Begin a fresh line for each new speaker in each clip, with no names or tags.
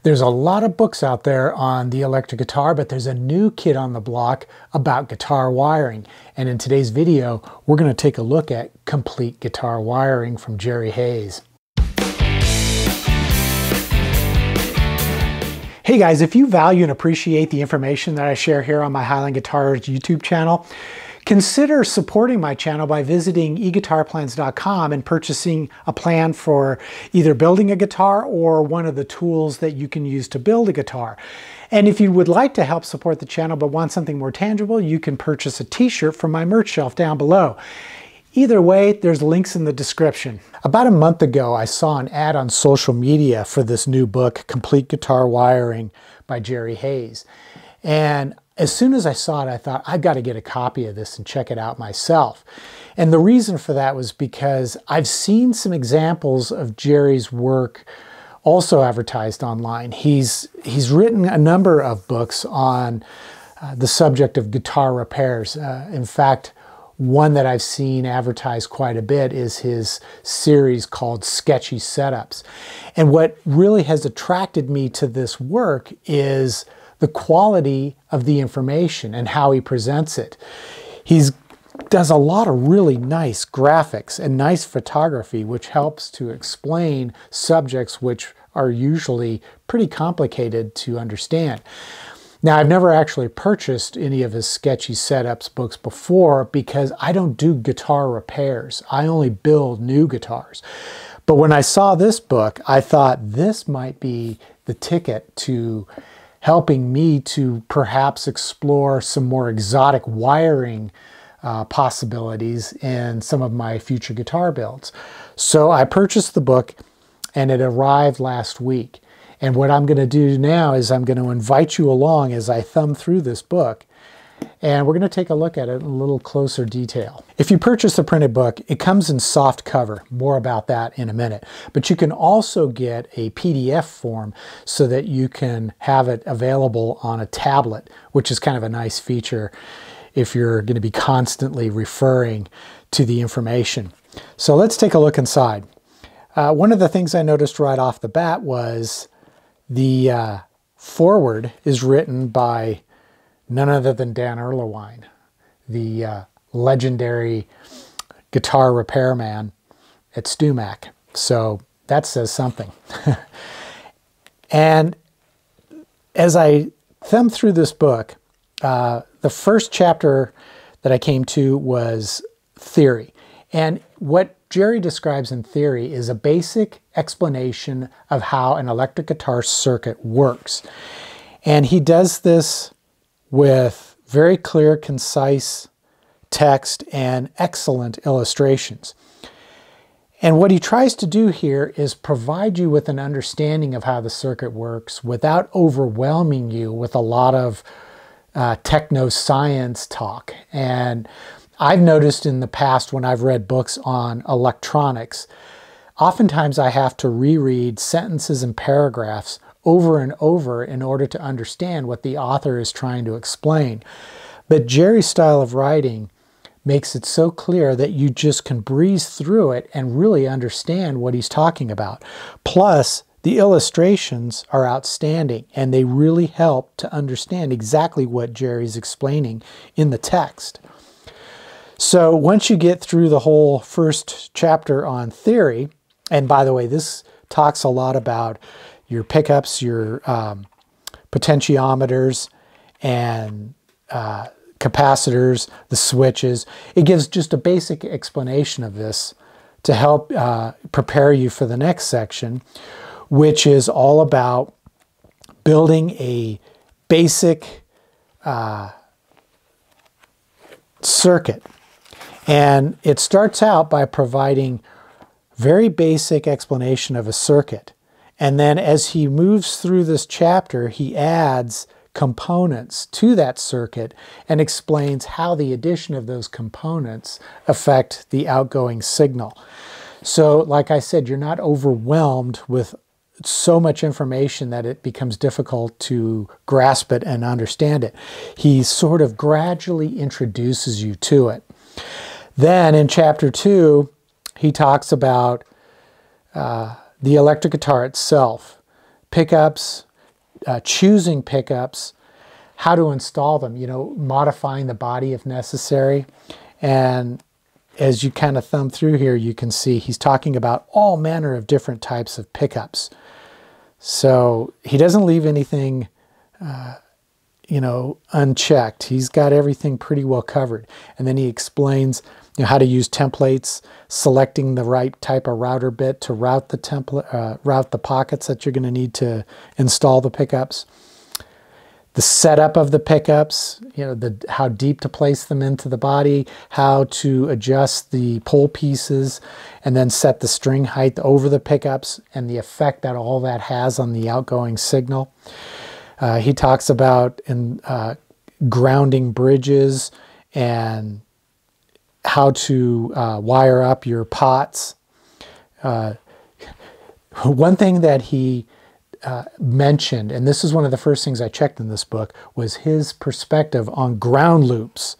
There's a lot of books out there on the electric guitar, but there's a new kid on the block about guitar wiring. And in today's video, we're going to take a look at complete guitar wiring from Gerry Haze. Hey guys, if you value and appreciate the information that I share here on my Highline Guitars YouTube channel, consider supporting my channel by visiting eguitarplans.com and purchasing a plan for either building a guitar or one of the tools that you can use to build a guitar. And if you would like to help support the channel but want something more tangible, you can purchase a t-shirt from my merch shelf down below. Either way, there's links in the description. About a month ago, I saw an ad on social media for this new book, Complete Guitar Wiring by Gerry Haze. And as soon as I saw it, I thought, I've got to get a copy of this and check it out myself. And the reason for that was because I've seen some examples of Gerry's work also advertised online. He's written a number of books on the subject of guitar repairs. In fact, one that I've seen advertised quite a bit is his series called Sketchy Setups. And what really has attracted me to this work is the quality of the information and how he presents it. He does a lot of really nice graphics and nice photography, which helps to explain subjects which are usually pretty complicated to understand. Now, I've never actually purchased any of his Sketchy Setups books before because I don't do guitar repairs. I only build new guitars. But when I saw this book, I thought this might be the ticket to helping me to perhaps explore some more exotic wiring possibilities in some of my future guitar builds. So I purchased the book and it arrived last week. And what I'm going to do now is I'm going to invite you along as I thumb through this book, and we're going to take a look at it in a little closer detail. If you purchase the printed book, it comes in soft cover. More about that in a minute. But you can also get a PDF form so that you can have it available on a tablet, which is kind of a nice feature if you're going to be constantly referring to the information. So let's take a look inside. One of the things I noticed right off the bat was the foreword is written by none other than Dan Erlewine, the legendary guitar repairman at StewMac. So that says something. And as I thumb through this book, the first chapter that I came to was theory. And what Gerry describes in theory is a basic explanation of how an electric guitar circuit works. And he does this with very clear, concise text and excellent illustrations. And what he tries to do here is provide you with an understanding of how the circuit works without overwhelming you with a lot of techno-science talk. And I've noticed in the past when I've read books on electronics, oftentimes I have to reread sentences and paragraphs over and over in order to understand what the author is trying to explain. But Gerry's style of writing makes it so clear that you just can breeze through it and really understand what he's talking about. Plus, the illustrations are outstanding and they really help to understand exactly what Gerry's explaining in the text. So once you get through the whole first chapter on theory, and by the way, this talks a lot about your pickups, your potentiometers, and capacitors, the switches. It gives just a basic explanation of this to help prepare you for the next section, which is all about building a basic circuit. And it starts out by providing very basic explanation of a circuit. And then as he moves through this chapter, he adds components to that circuit and explains how the addition of those components affect the outgoing signal. So like I said, you're not overwhelmed with so much information that it becomes difficult to grasp it and understand it. He sort of gradually introduces you to it. Then in chapter 2, he talks about the electric guitar itself, pickups, choosing pickups, how to install them, modifying the body if necessary. And as you kind of thumb through here, you can see he's talking about all manner of different types of pickups. So he doesn't leave anything, unchecked. He's got everything pretty well covered. And then he explains how to use templates, selecting the right type of router bit to route the template, route the pockets that you're going to need to install the pickups. The setup of the pickups, how deep to place them into the body, how to adjust the pull pieces, and then set the string height over the pickups and the effect that all that has on the outgoing signal. He talks about grounding bridges and how to wire up your pots. One thing that he mentioned, and this is one of the first things I checked in this book, was his perspective on ground loops.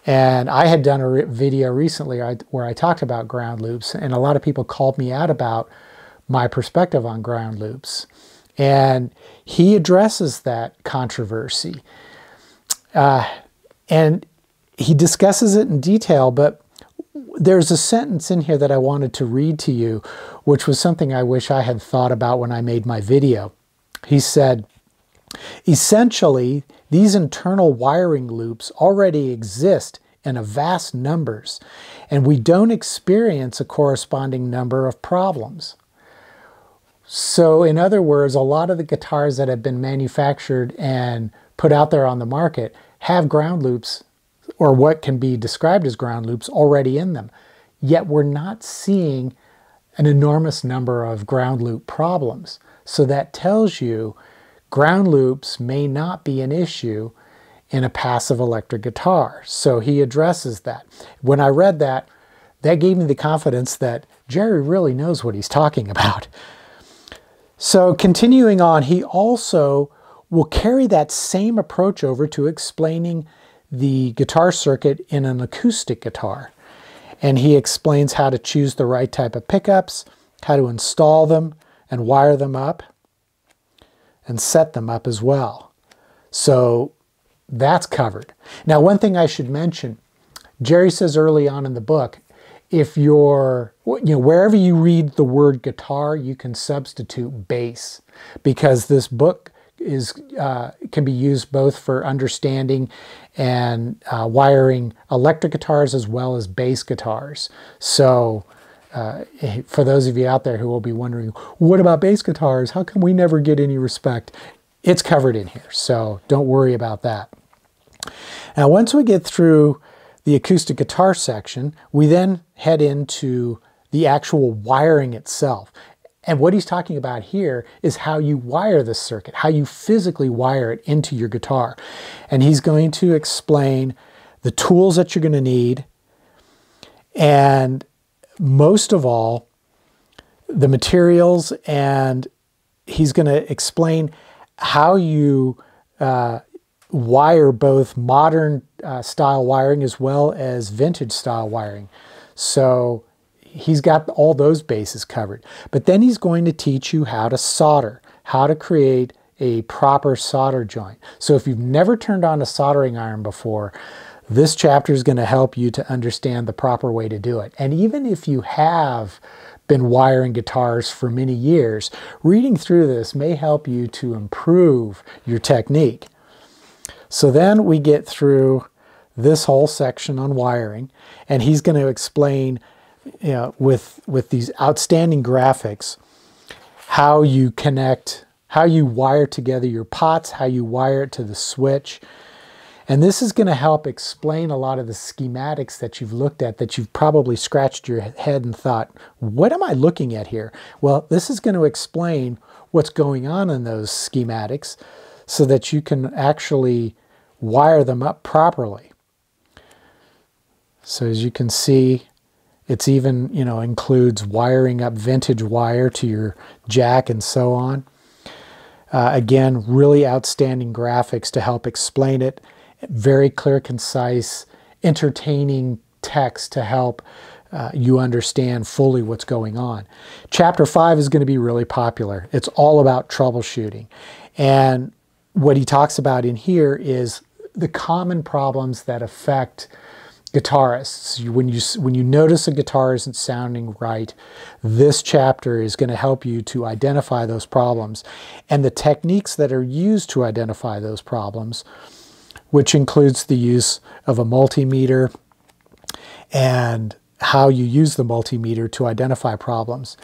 And I had done a video recently where I talked about ground loops, and a lot of people called me out about my perspective on ground loops. And he addresses that controversy. And he discusses it in detail, but there's a sentence in here that I wanted to read to you, which was something I wish I had thought about when I made my video. He said, essentially, these internal wiring loops already exist in a vast numbers, and we don't experience a corresponding number of problems. So in other words, a lot of the guitars that have been manufactured and put out there on the market have ground loops, or what can be described as ground loops, already in them. Yet we're not seeing an enormous number of ground loop problems. So that tells you ground loops may not be an issue in a passive electric guitar. So he addresses that. When I read that, that gave me the confidence that Gerry really knows what he's talking about. So continuing on, he also will carry that same approach over to explaining the guitar circuit in an acoustic guitar. And he explains how to choose the right type of pickups, how to install them and wire them up, and set them up as well. So that's covered. Now, one thing I should mention, Gerry says early on in the book, if you're, wherever you read the word guitar, you can substitute bass, because this book can be used both for understanding and wiring electric guitars as well as bass guitars. So for those of you out there who will be wondering, what about bass guitars? How come we never get any respect? It's covered in here, so don't worry about that. Now, once we get through the acoustic guitar section, we then head into the actual wiring itself. And what he's talking about here is how you wire the circuit, how you physically wire it into your guitar. And he's going to explain the tools that you're going to need, and most of all, the materials, and he's going to explain how you wire both modern style wiring as well as vintage style wiring. So he's got all those bases covered. But then he's going to teach you how to solder, how to create a proper solder joint. So if you've never turned on a soldering iron before, this chapter is going to help you to understand the proper way to do it. And even if you have been wiring guitars for many years, reading through this may help you to improve your technique. So then we get through this whole section on wiring, and he's going to explain, with these outstanding graphics, how you connect, how you wire together your pots, how you wire it to the switch. And this is going to help explain a lot of the schematics that you've looked at, that you've probably scratched your head and thought, what am I looking at here? Well, this is going to explain what's going on in those schematics so that you can actually wire them up properly. So as you can see, it's even, includes wiring up vintage wire to your jack and so on. Again, really outstanding graphics to help explain it. Very clear, concise, entertaining text to help you understand fully what's going on. Chapter 5 is going to be really popular. It's all about troubleshooting. And what he talks about in here is the common problems that affect guitarists. When you notice a guitar isn't sounding right, this chapter is going to help you to identify those problems and the techniques that are used to identify those problems, which includes the use of a multimeter and how you use the multimeter to identify problems.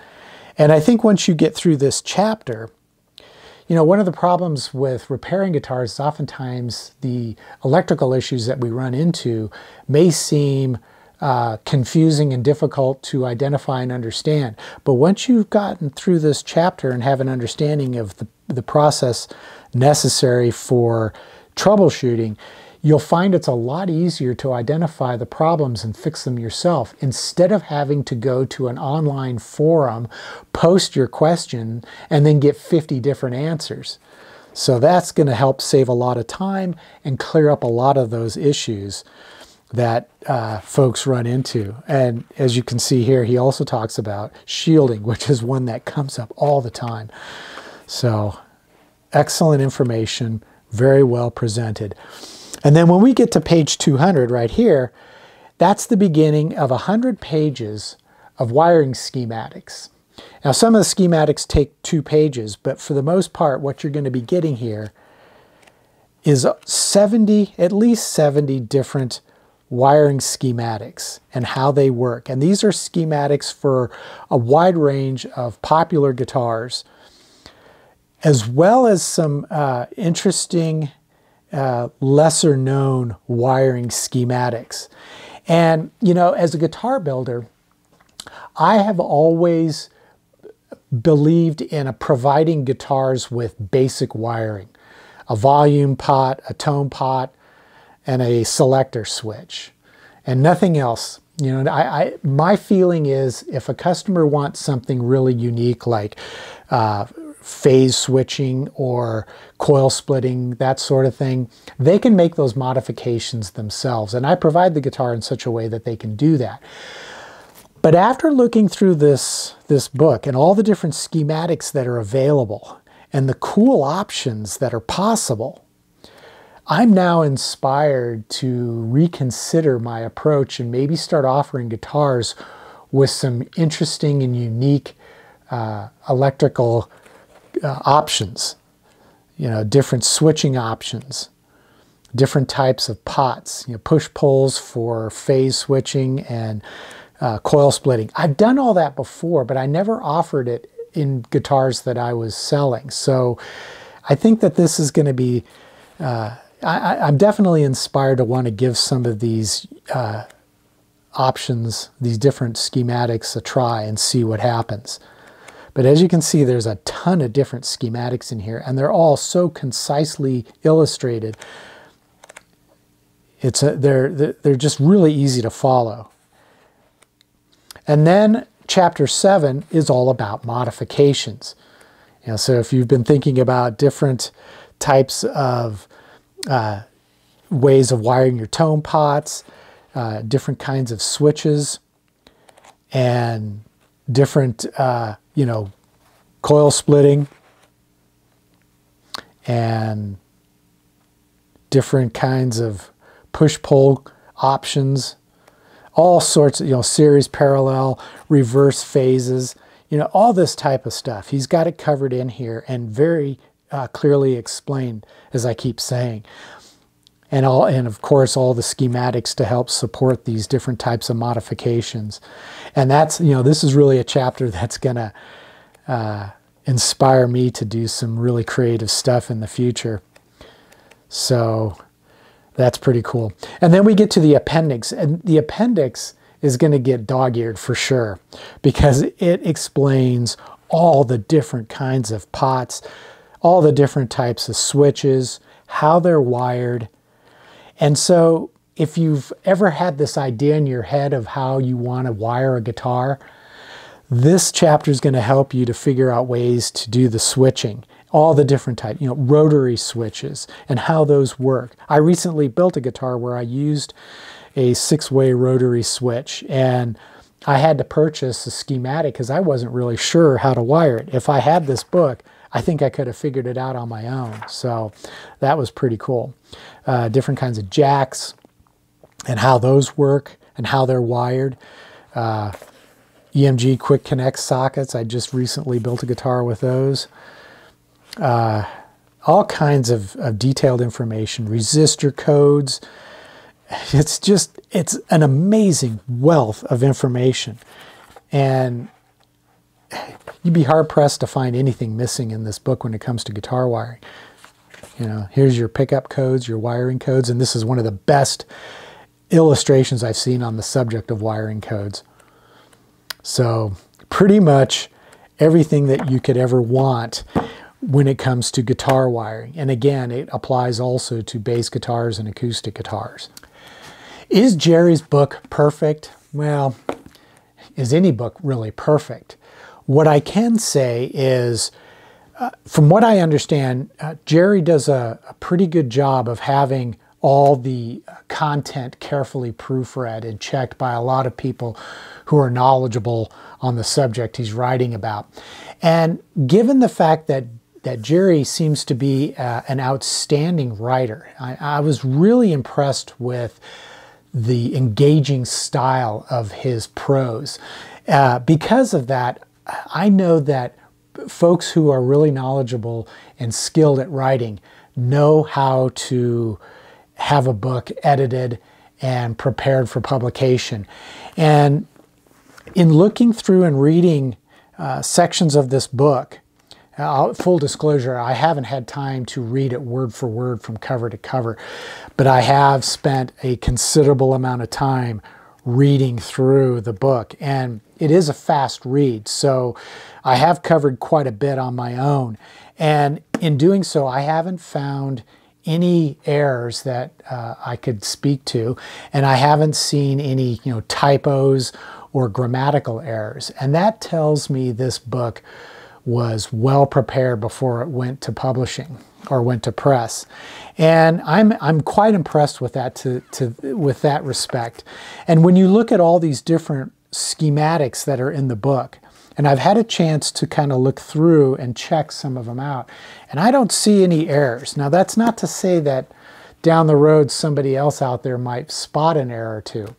And I think once you get through this chapter, you know, one of the problems with repairing guitars is oftentimes the electrical issues that we run into may seem confusing and difficult to identify and understand. But once you've gotten through this chapter and have an understanding of the process necessary for troubleshooting, you'll find it's a lot easier to identify the problems and fix them yourself instead of having to go to an online forum, post your question, and then get 50 different answers. So that's going to help save a lot of time and clear up a lot of those issues that folks run into. And as you can see here, he also talks about shielding, which is one that comes up all the time. So excellent information, very well presented. And then when we get to page 200 right here, that's the beginning of 100 pages of wiring schematics. Now some of the schematics take 2 pages, but for the most part what you're going to be getting here is at least 70 different wiring schematics and how they work. And these are schematics for a wide range of popular guitars, as well as some interesting lesser known wiring schematics. And you know, as a guitar builder, I have always believed in providing guitars with basic wiring: a volume pot, a tone pot, and a selector switch, and nothing else. You know, my feeling is if a customer wants something really unique like phase switching or coil splitting, that sort of thing, they can make those modifications themselves. And I provide the guitar in such a way that they can do that. But after looking through this book and all the different schematics that are available and the cool options that are possible, I'm now inspired to reconsider my approach and maybe start offering guitars with some interesting and unique electrical options. You know, different switching options, different types of pots, you know, push pulls for phase switching and coil splitting. I've done all that before, but I never offered it in guitars that I was selling. So I think that this is going to be, I'm definitely inspired to want to give some of these options, these different schematics, a try and see what happens. But as you can see, there's a ton of different schematics in here, and they're all so concisely illustrated. They're just really easy to follow. And then chapter 7 is all about modifications. You know, so if you've been thinking about different types of ways of wiring your tone pots, different kinds of switches, and different you know, coil splitting and different kinds of push-pull options, all sorts of, you know, series, parallel, reverse phases, you know, all this type of stuff. He's got it covered in here and very clearly explained, as I keep saying. And of course all the schematics to help support these different types of modifications. And that's, you know, this is really a chapter that's gonna inspire me to do some really creative stuff in the future. So that's pretty cool. And then we get to the appendix, and the appendix is going to get dog-eared for sure, because it explains all the different kinds of pots, all the different types of switches, how they're wired. And so if you've ever had this idea in your head of how you want to wire a guitar, this chapter is going to help you to figure out ways to do the switching, all the different types, you know, rotary switches and how those work. I recently built a guitar where I used a 6-way rotary switch, and I had to purchase a schematic because I wasn't really sure how to wire it. If I had this book, I think I could have figured it out on my own. So that was pretty cool. Different kinds of jacks and how those work and how they're wired. EMG quick connect sockets. I just recently built a guitar with those. All kinds of detailed information, resistor codes. It's an amazing wealth of information. And you'd be hard-pressed to find anything missing in this book when it comes to guitar wiring. You know, here's your pickup codes, your wiring codes, and this is one of the best illustrations I've seen on the subject of wiring codes. So pretty much everything that you could ever want when it comes to guitar wiring. And again, it applies also to bass guitars and acoustic guitars. Is Gerry's book perfect? Well, is any book really perfect? What I can say is, from what I understand, Gerry does a pretty good job of having all the content carefully proofread and checked by a lot of people who are knowledgeable on the subject he's writing about. And given the fact that Gerry seems to be an outstanding writer, I was really impressed with the engaging style of his prose. Because of that, I know that folks who are really knowledgeable and skilled at writing know how to have a book edited and prepared for publication. And in looking through and reading sections of this book, full disclosure, I haven't had time to read it word for word from cover to cover, but I have spent a considerable amount of time reading through the book, and it is a fast read, so I have covered quite a bit on my own. And in doing so, I haven't found any errors that I could speak to, and I haven't seen any typos or grammatical errors. And that tells me this book was well prepared before it went to publishing or went to press. And I'm quite impressed with that with that respect. And when you look at all these different schematics that are in the book, and I've had a chance to kind of look through and check some of them out, and I don't see any errors. Now, that's not to say that down the road somebody else out there might spot an error or two.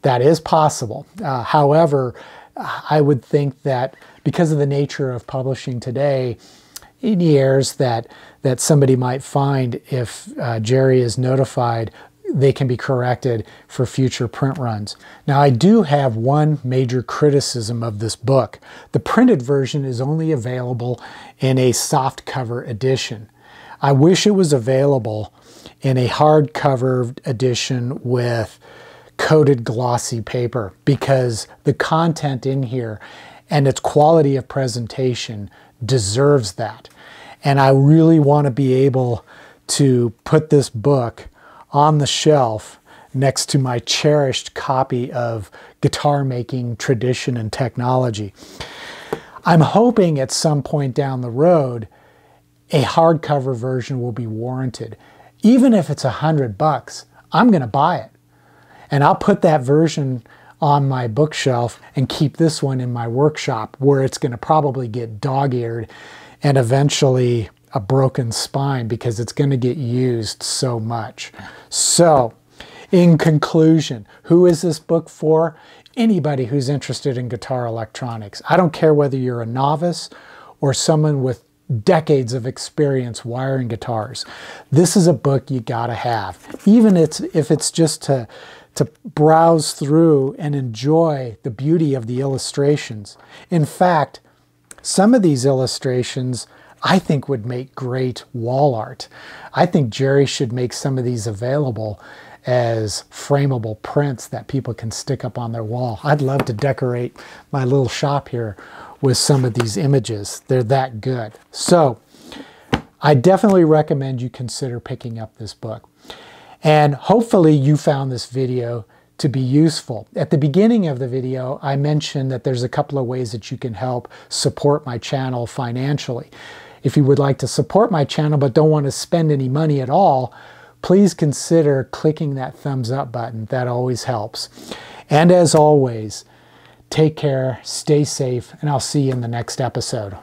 That is possible. However, I would think that because of the nature of publishing today, any errors that somebody might find, if Gerry is notified, they can be corrected for future print runs. Now, I do have one major criticism of this book. The printed version is only available in a softcover edition. I wish it was available in a hardcover edition with coated glossy paper, because the content in here and its quality of presentation deserves that. And I really want to be able to put this book on the shelf next to my cherished copy of Guitar Making Tradition and Technology. I'm hoping at some point down the road a hardcover version will be warranted. Even if it's $100, I'm going to buy it. And I'll put that version on my bookshelf and keep this one in my workshop, where it's going to probably get dog-eared and eventually a broken spine, because it's going to get used so much. So, in conclusion, who is this book for? Anybody who's interested in guitar electronics. I don't care whether you're a novice or someone with decades of experience wiring guitars. This is a book you gotta have. Even if it's just to browse through and enjoy the beauty of the illustrations. In fact, some of these illustrations I think would make great wall art. I think Gerry should make some of these available as frameable prints that people can stick up on their wall. I'd love to decorate my little shop here with some of these images. They're that good. So I definitely recommend you consider picking up this book. And hopefully you found this video to be useful. At the beginning of the video, I mentioned that there's a couple of ways that you can help support my channel financially. If you would like to support my channel but don't want to spend any money at all, please consider clicking that thumbs up button. That always helps. And as always, Take care, stay safe, and I'll see you in the next episode.